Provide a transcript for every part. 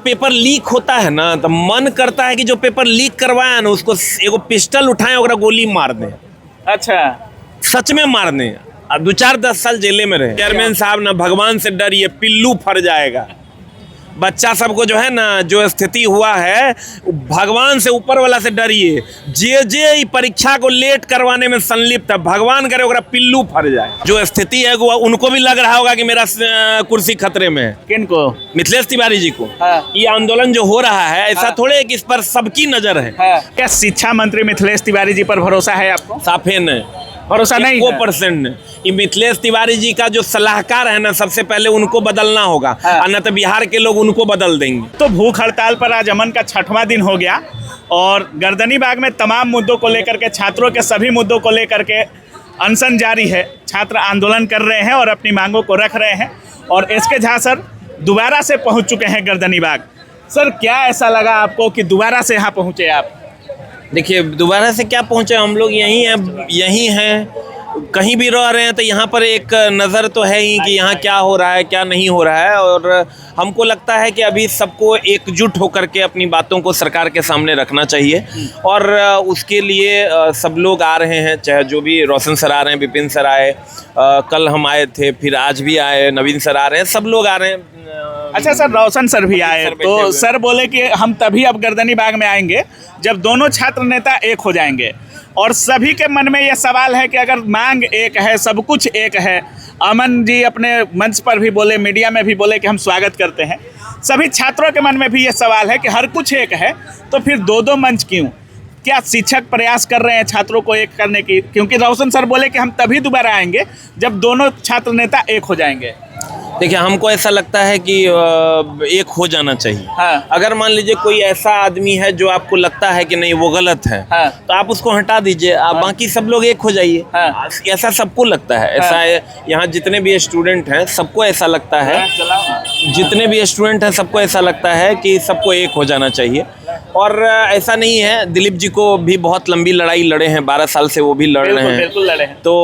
Paper leak होता है ना तो मन करता है कि जो पेपर लीक करवाया ना उसको एगो पिस्टल उठाएं और गोली मार दें। अच्छा, सच में मार दें। अब 2-4-10 साल जेले में रहे। चेयरमैन साहब ना भगवान से डरिए, पिल्लू फट जाएगा। बच्चा सबको जो है ना जो स्थिति हुआ है, भगवान से ऊपर वाला से डरिए। जे परीक्षा को लेट करवाने में संलिप्त है, भगवान करे ओकरा पिल्लू फट जाए। जो स्थिति है वो उनको भी लग रहा होगा कि मेरा कुर्सी खतरे में है। किनको? मिथिलेश तिवारी जी को। हाँ। ये आंदोलन जो हो रहा है ऐसा थोड़े है कि इस पर सबकी नजर है। क्या शिक्षा मंत्री मिथिलेश तिवारी जी पर भरोसा है आपको? साफे नहीं, भरोसा नहीं है? 1% ये मिथिलेश तिवारी जी का जो सलाहकार है ना, सबसे पहले उनको बदलना होगा। हाँ। न तो बिहार के लोग उनको बदल देंगे। तो भूख हड़ताल पर आज अमन का 6वां दिन हो गया और गर्दनीबाग में तमाम मुद्दों को लेकर के, छात्रों के सभी मुद्दों को लेकर के अनशन जारी है। छात्र आंदोलन कर रहे हैं और अपनी मांगों को रख रहे हैं। और एसके झा सर दोबारा से पहुंच चुके हैं गर्दनीबाग। सर, क्या ऐसा लगा आपको कि दोबारा से यहाँ पहुंचे आप? देखिए, दोबारा से क्या पहुंचे, हम लोग यहीं हैं। कहीं भी रह रहे हैं तो यहाँ पर एक नज़र तो है ही कि यहाँ क्या हो रहा है क्या नहीं हो रहा है। और हमको लगता है कि अभी सबको एकजुट होकर के अपनी बातों को सरकार के सामने रखना चाहिए। और उसके लिए सब लोग आ रहे हैं, चाहे जो भी, रोशन सर आ रहे हैं, विपिन सर आए, कल हम आए थे, फिर आज भी आए, नवीन सर आ रहे हैं, सब लोग आ रहे हैं। अच्छा सर, रोशन सर भी आए तो सर बोले कि हम तभी अब गर्दनीबाग में आएंगे जब दोनों छात्र नेता एक हो जाएंगे। और सभी के मन में यह सवाल है कि अगर मांग एक है, सब कुछ एक है। अमन जी अपने मंच पर भी बोले, मीडिया में भी बोले कि हम स्वागत करते हैं। सभी छात्रों के मन में भी ये सवाल है कि हर कुछ एक है तो फिर दो मंच क्यों? क्या शिक्षक प्रयास कर रहे हैं छात्रों को एक करने की? क्योंकि रोशन सर बोले कि हम तभी दोबारा आएंगे जब दोनों छात्र नेता एक हो जाएंगे। देखिए, हमको ऐसा लगता है कि एक हो जाना चाहिए। हाँ। अगर मान लीजिए कोई ऐसा आदमी है जो आपको लगता है कि नहीं वो गलत है, हाँ। तो आप उसको हटा दीजिए, आप बाकी सब लोग एक हो जाइए। हाँ। ऐसा सबको लगता है। ऐसा है, यहाँ जितने भी स्टूडेंट हैं सबको ऐसा लगता है, जितने भी स्टूडेंट हैं सबको ऐसा लगता है कि सबको एक हो जाना चाहिए। और ऐसा नहीं है, दिलीप जी को भी बहुत लंबी लड़ाई लड़े हैं, 12 साल से वो भी लड़ रहे हैं। बिल्कुल लड़े हैं। तो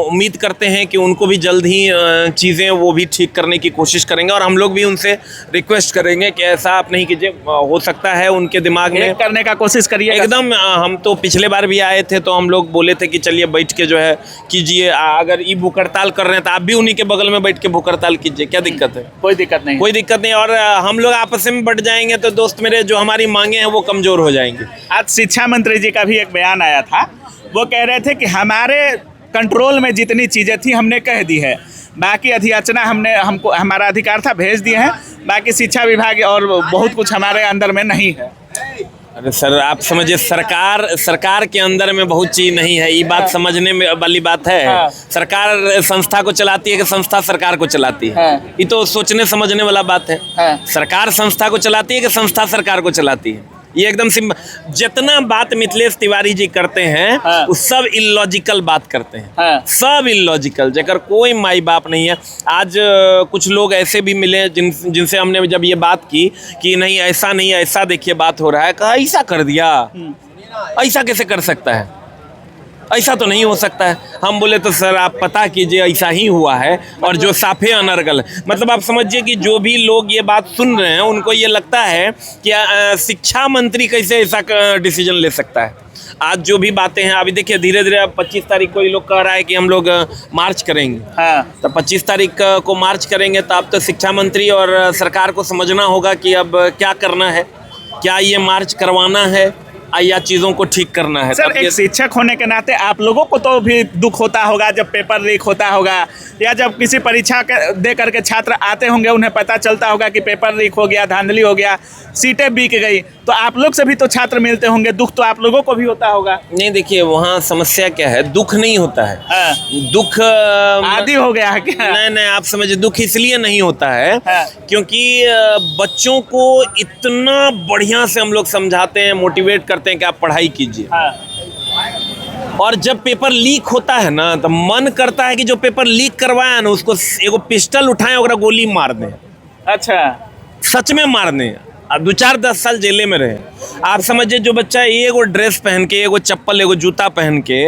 उम्मीद करते हैं कि उनको भी जल्द ही चीज़ें वो भी ठीक करने की कोशिश करेंगे। और हम लोग भी उनसे रिक्वेस्ट करेंगे कि ऐसा आप नहीं कीजिए। हो सकता है उनके दिमाग में करने का कोशिश करिए एकदम। हम तो पिछले बार भी आए थे तो हम लोग बोले थे कि चलिए बैठ के जो है कीजिए। अगर ये भूख हड़ताल कर रहे हैं तो आप भी उन्हीं के बगल में बैठ के भूख हड़ताल कीजिए, क्या दिक्कत है? कोई दिक्कत नहीं, कोई दिक्कत नहीं। और हम लोग आपस में बढ़ जाएंगे तो दोस्त मेरे, जो हमारी मांगे हैं वो कमजोर हो जाएंगी। आज शिक्षा मंत्री जी का भी एक बयान आया था। वो कह रहे थे कि हमारे कंट्रोल में जितनी चीज़ें थी हमने कह दी है, बाकी अधियाचना हमको हमारा अधिकार था भेज दिए हैं, बाकी शिक्षा विभाग और बहुत कुछ हमारे अंदर में नहीं है। अरे सर, आप समझिए, सरकार के अंदर में बहुत चीज नहीं है। ये बात समझने में वाली बात है। हाँ। सरकार संस्था को चलाती है कि संस्था सरकार को चलाती है? हाँ। ये तो सोचने समझने वाला बात है। हाँ। सरकार संस्था को चलाती है कि संस्था सरकार को चलाती है? ये एकदम जितना बात मिथिलेश तिवारी जी करते हैं, हाँ। वो सब इलॉजिकल बात करते हैं। हाँ। सब इलॉजिकल, जेकर कोई माई बाप नहीं है। आज कुछ लोग ऐसे भी मिले जिनसे हमने जब ये बात की कि नहीं ऐसा नहीं, ऐसा देखिए बात हो रहा है, कहा ऐसा कर दिया, ऐसा कैसे कर सकता है, ऐसा तो नहीं हो सकता है। हम बोले तो सर आप पता कीजिए, ऐसा ही हुआ है। और जो साफे अनर्गल, मतलब आप समझिए कि जो भी लोग ये बात सुन रहे हैं उनको ये लगता है कि शिक्षा मंत्री कैसे ऐसा डिसीजन ले सकता है। आज जो भी बातें हैं, अभी देखिए धीरे धीरे अब 25 तारीख को ये लोग कह रहा है कि हम लोग मार्च करेंगे। हाँ। तो 25 तारीख को मार्च करेंगे तो अब तो शिक्षा मंत्री और सरकार को समझना होगा कि अब क्या करना है, क्या ये मार्च करवाना है या चीज़ों को ठीक करना है। सर, एक शिक्षक होने के नाते आप लोगों को तो भी दुख होता होगा जब पेपर लीक होता होगा, या जब किसी परीक्षा दे करके छात्र आते होंगे, उन्हें पता चलता होगा कि पेपर लीक हो गया, धांधली हो गया, सीटें बिक गई, तो आप लोग से भी तो छात्र मिलते होंगे, दुख तो आप लोगों को भी होता होगा। नहीं, देखिए वहाँ समस्या क्या है, दुख नहीं होता है। हाँ। दुख आदि हो गया है क्या? नहीं, आप समझिए, दुख इसलिए नहीं होता है हाँ। क्योंकि बच्चों को इतना बढ़िया से हम लोग समझाते हैं, मोटिवेट करते हैं कि आप पढ़ाई कीजिए। हाँ। और जब पेपर लीक होता है ना तो मन करता है कि जो पेपर लीक करवाया ना उसको एगो पिस्टल उठाएं और गोली मार दें। अच्छा, सच में मार दें। दो चार 10 साल जेले में रहे। आप समझिए जो बच्चा एगो ड्रेस पहन के, एगो चप्पल, एगो जूता पहन के,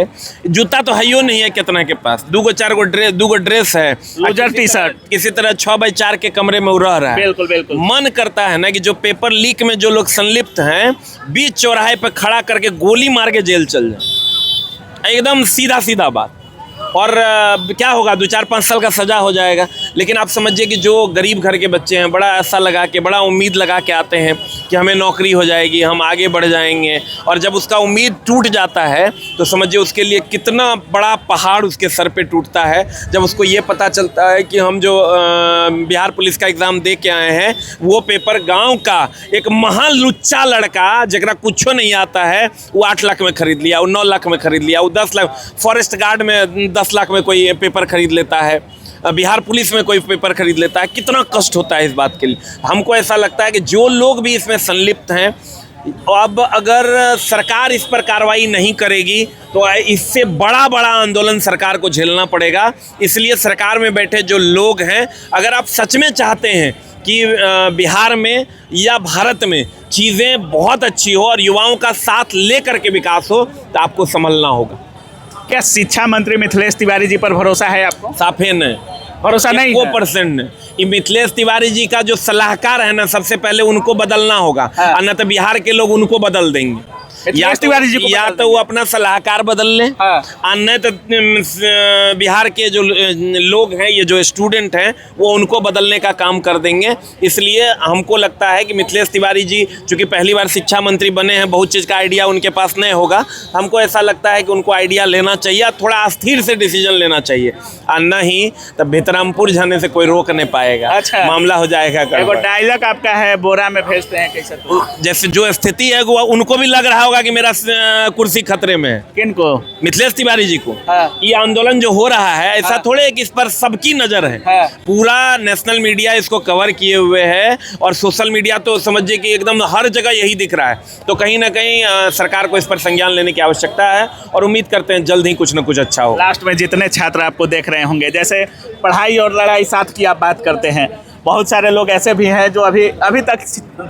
जूता तो है नहीं है कितना के पास, दूगो ड्रेस है, लूजर टी शर्ट, किसी तरह 6x4 के कमरे में वो रह रहा है। बिल्कुल बिल्कुल। मन करता है ना कि जो पेपर लीक में जो लोग संलिप्त हैं, बीच चौराहे पे खड़ा करके गोली मार के जेल चल जाए, एकदम सीधा सीधा बात। और क्या होगा, 2-4-5 साल का सज़ा हो जाएगा। लेकिन आप समझिए कि जो गरीब घर के बच्चे हैं, बड़ा आशा लगा के, बड़ा उम्मीद लगा के आते हैं कि हमें नौकरी हो जाएगी, हम आगे बढ़ जाएंगे, और जब उसका उम्मीद टूट जाता है तो समझिए उसके लिए कितना बड़ा पहाड़ उसके सर पे टूटता है। जब उसको ये पता चलता है कि हम जो बिहार पुलिस का एग्ज़ाम दे के आए हैं, वो पेपर गाँव का एक महान लुच्चा लड़का जरा कुछ नहीं आता है, वो 8 लाख में खरीद लिया, वो 9 लाख में खरीद लिया, वो 10 लाख, फॉरेस्ट गार्ड में 10 लाख में कोई पेपर खरीद लेता है, बिहार पुलिस में कोई पेपर खरीद लेता है। कितना कष्ट होता है इस बात के लिए। हमको ऐसा लगता है कि जो लोग भी इसमें संलिप्त हैं, अब अगर सरकार इस पर कार्रवाई नहीं करेगी तो इससे बड़ा बड़ा आंदोलन सरकार को झेलना पड़ेगा। इसलिए सरकार में बैठे जो लोग हैं, अगर आप सच में चाहते हैं कि बिहार में या भारत में चीज़ें बहुत अच्छी हो और युवाओं का साथ लेकर के विकास हो, तो आपको संभलना होगा। क्या शिक्षा मंत्री मिथिलेश तिवारी जी पर भरोसा है आपको? साफे नहीं, भरोसा नहीं है। 1% नहीं। ये मिथिलेश तिवारी जी का जो सलाहकार है ना, सबसे पहले उनको बदलना होगा, हाँ। न तो बिहार के लोग उनको बदल देंगे। मिथिलेश तिवारी जी को या बदल तो वो अपना सलाहकार बदल लें, हाँ। और नहीं तो बिहार के जो लोग हैं, ये जो स्टूडेंट हैं, वो उनको बदलने का काम कर देंगे। इसलिए हमको लगता है कि मिथिलेश तिवारी जी चूँकि पहली बार शिक्षा मंत्री बने हैं, बहुत चीज़ का आइडिया उनके पास नहीं होगा। हमको ऐसा लगता है कि उनको आइडिया लेना चाहिए, थोड़ा स्थिर से डिसीजन लेना चाहिए, और नहीं तो भितरामपुर जाने से कोई रोक नहीं पाएगा। अच्छा। मामला हो जाएगा। एगो डायलॉग आपका है, बोरा में भेजते हैं कैसे, तो जैसे जो स्थिति है वो उनको भी लग रहा होगा कि मेरा कुर्सी खतरे में है। किनको? मिथिलेश तिवारी जी को। हाँ। ये आंदोलन जो हो रहा है, ऐसा हाँ। थोड़े कि इस पर सबकी नजर है। हाँ। पूरा नेशनल मीडिया इसको कवर किए हुए है, और सोशल मीडिया तो समझिए कि एकदम हर जगह यही दिख रहा है। तो कहीं ना कहीं सरकार को इस पर संज्ञान लेने की आवश्यकता है, और उम्मीद करते हैं जल्द ही कुछ न कुछ अच्छा हो। लास्ट में जितने छात्र आपको देख रहे होंगे, जैसे पढ़ाई और लड़ाई साथ की आप बात करते हैं, बहुत सारे लोग ऐसे भी हैं जो अभी तक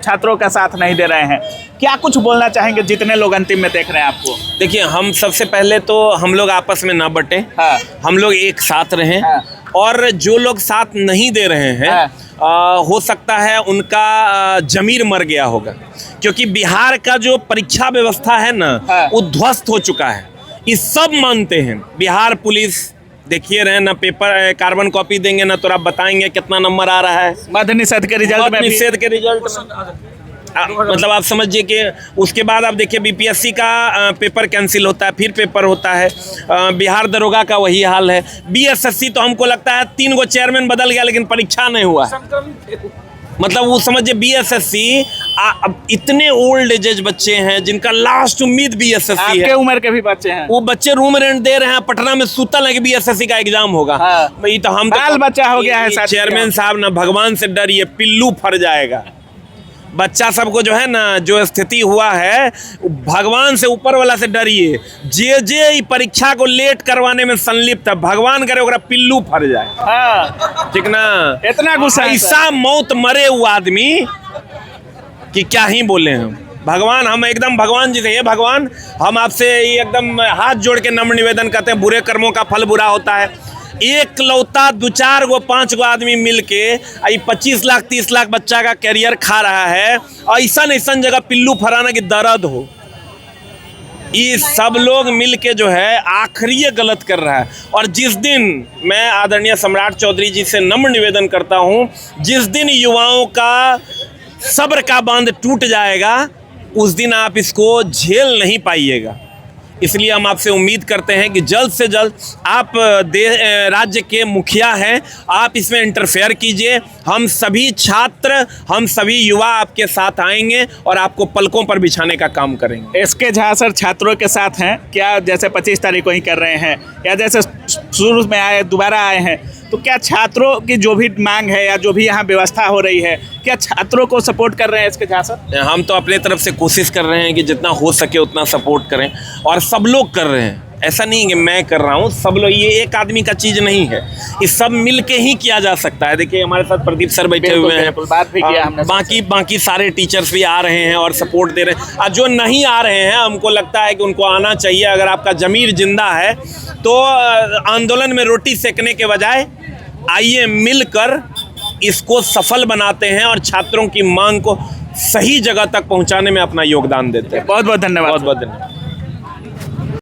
छात्रों का साथ नहीं दे रहे हैं। क्या कुछ बोलना चाहेंगे जितने लोग अंतिम में देख रहे हैं आपको? देखिए, हम सबसे पहले तो हम लोग आपस में ना बटें। हाँ। हम लोग एक साथ रहें। हाँ। और जो लोग साथ नहीं दे रहे हैं, हाँ। हो सकता है उनका जमीर मर गया होगा, क्योंकि बिहार का जो परीक्षा व्यवस्था है ना, हाँ। वो ध्वस्त हो चुका है। ये सब मानते हैं। बिहार पुलिस देखिए रहे ना, पेपर कार्बन कॉपी देंगे ना, तो आप बताएंगे कितना नंबर आ रहा है। मध्य निषेध के रिजल्ट में भी निषेध के रिजल्ट मतलब आप समझिए कि उसके बाद आप देखिए बीपीएससी का पेपर कैंसिल होता है, फिर पेपर होता है। बिहार दरोगा का वही हाल है। बीएसएससी तो हमको लगता है 3 गो चेयरमैन बदल गया, लेकिन परीक्षा नहीं हुआ है। मतलब वो समझिए बीएसएससी, अब इतने ओल्ड एजेज बच्चे हैं जिनका लास्ट उम्मीद बीएसएससी है। आपके उम्र के भी बच्चे हैं, वो बच्चे रूम रेंट दे रहे हैं, पटना में सुतल है कि बीएसएससी का एग्जाम होगा। हाँ। भाई तो हम बाल बच्चा हो गया है। चेयरमैन साहब ना, भगवान से डरिए, पिल्लू फर जाएगा। बच्चा सबको जो है ना, जो स्थिति हुआ है, भगवान से, ऊपर वाला से डरिए। जे परीक्षा को लेट करवाने में संलिप्त है, भगवान करे ओकरा पिल्लू फर जाए। हाँ। ठीक ना? इतना गुस्सा है सर। ऐसा मौत मरे वो आदमी कि क्या ही बोले हम। भगवान, हम एकदम भगवान जी से, हे भगवान, हम आपसे एकदम हाथ जोड़ के नम्र निवेदन करते हैं, बुरे कर्मों का फल बुरा होता है। एक लौता 2-4 गो 5 गो आदमी मिल के 25 लाख 30 लाख बच्चा का कैरियर खा रहा है, और ऐसा जगह पिल्लू फराना की दर्द हो। ये सब लोग मिल के जो है आखिरी गलत कर रहा है। और जिस दिन, मैं आदरणीय सम्राट चौधरी जी से नम्र निवेदन करता हूँ, जिस दिन युवाओं का सब्र का बांध टूट जाएगा, उस दिन आप इसको झेल नहीं पाइएगा। इसलिए हम आपसे उम्मीद करते हैं कि जल्द से जल्द, आप राज्य के मुखिया हैं, आप इसमें इंटरफेयर कीजिए। हम सभी छात्र, हम सभी युवा आपके साथ आएंगे और आपको पलकों पर बिछाने का काम करेंगे। एसके झा सर छात्रों के साथ हैं क्या? जैसे 25 तारीख को ही कर रहे हैं, या जैसे शुरू में आए दोबारा आए हैं, तो क्या छात्रों की जो भी मांग है या जो भी यहाँ व्यवस्था हो रही है, क्या छात्रों को सपोर्ट कर रहे हैं एसके झा सर? हम तो अपने तरफ से कोशिश कर रहे हैं कि जितना हो सके उतना सपोर्ट करें, और सब लोग कर रहे हैं। ऐसा नहीं है कि मैं कर रहा हूँ, सब लोग, ये एक आदमी का चीज़ नहीं है, ये सब मिल के ही किया जा सकता है। देखिए हमारे साथ प्रदीप सर बैठे हुए हैं, बात भी किया हमने, बाकी सारे टीचर्स भी आ रहे हैं और सपोर्ट दे रहे हैं। और जो नहीं आ रहे हैं, हमको लगता है कि उनको आना चाहिए। अगर आपका ज़मीर जिंदा है तो आंदोलन में रोटी सेकने के बजाय आइए मिलकर इसको सफल बनाते हैं और छात्रों की मांग को सही जगह तक पहुंचाने में अपना योगदान देते हैं। बहुत बहुत धन्यवाद। बहुत बहुत धन्यवाद।